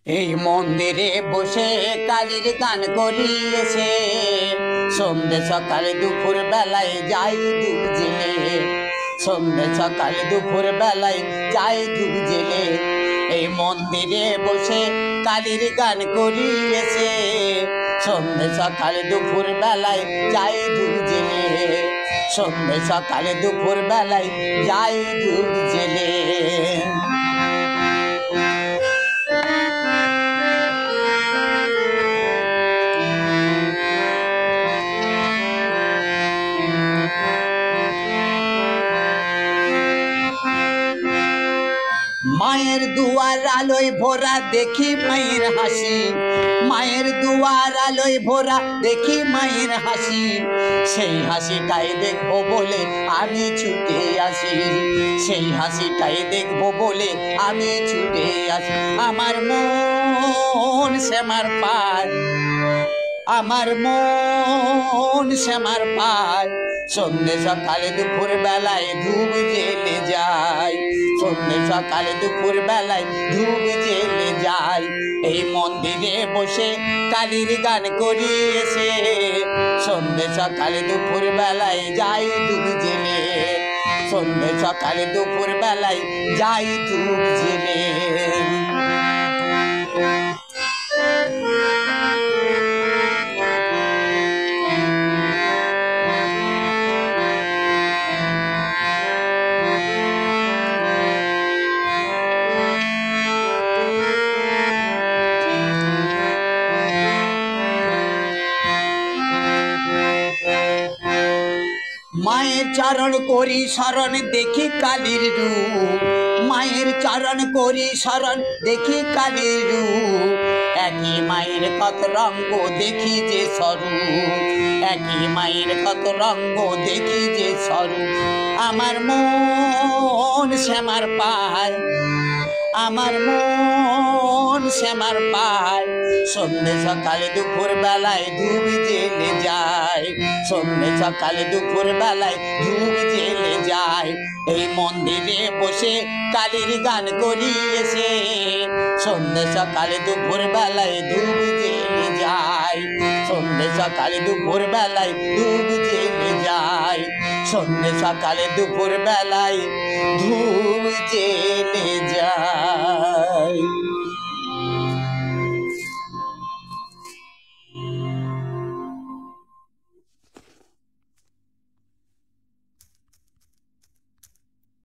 এই মন্দিরে বসে কালীর গান করিয়েছে, সন্ধ্যে সকালে দুপুর বেলায় যাই ধূপ জেলে। সন্ধ্যে সকালে দুপুর বেলায় যাই ধূপ জেলে। এই মন্দিরে বসে কালীর গান করিয়েছে, সন্ধ্যে সকালে দুপুর বেলায় যাই ধূপ জেলে। সন্ধ্যে সকালে দুপুর বেলায় যাই ধূপ জেলে। মায়ের দুয়ার আলোয় ভরা দেখি মায়ের হাসি। মায়ের দুয়ার আলোয় ভরা দেখি মায়ের হাসি। সেই হাসিটাই দেখবো বলে আমি ছুটে আসি। সেই হাসিটাই দেখবো বলে আমি ছুটে আসি। আমার মন শ্যামার পায়, আমার মন শ্যামার পায়। সন্ধ্যে সকালে দুপুর বেলায় ধূপ জেলে যায়। সন্ধ্যে সকালে দুপুর বেলায় ধূপ জেলে যায়। এই মন্দিরে বসে কালীর গান করিয়েছে, সন্ধ্যে সকালে দুপুর বেলায় যাই ধূপ জেলে। সন্ধ্যে সকালে দুপুর বেলায় যাই ধূপ জেলে। মায়ের চরণ করি শরণ দেখি কালীর রূপ। মায়ের চরণ করি শরণ দেখি কালীর রূপ। একই মায়ের কত রঙ্গ দেখি যে স্বরূপ। একই মায়ের কত রঙ্গ দেখি যে স্বরূপ। আমার মন শ্যামার পায়, আমার মন শ্যামার পায়। সন্ধ্যে সকালে দুপুর বেলায় ধূপ জেলে যায়। সন্ধ্যে সকালে দুপুর বেলায় ধূপ জেলে যায়। এই মন্দিরে বসে কালীর গান করিয়েছে, সন্ধ্যে সকালে দুপুর বেলায় ধূপ জেলে যায়। সন্ধ্যে সকালে দুপুর বেলায় ধূপ জেলে যায়। সন্ধ্যে সকালে দুপুর বেলায় ধূপ জেলে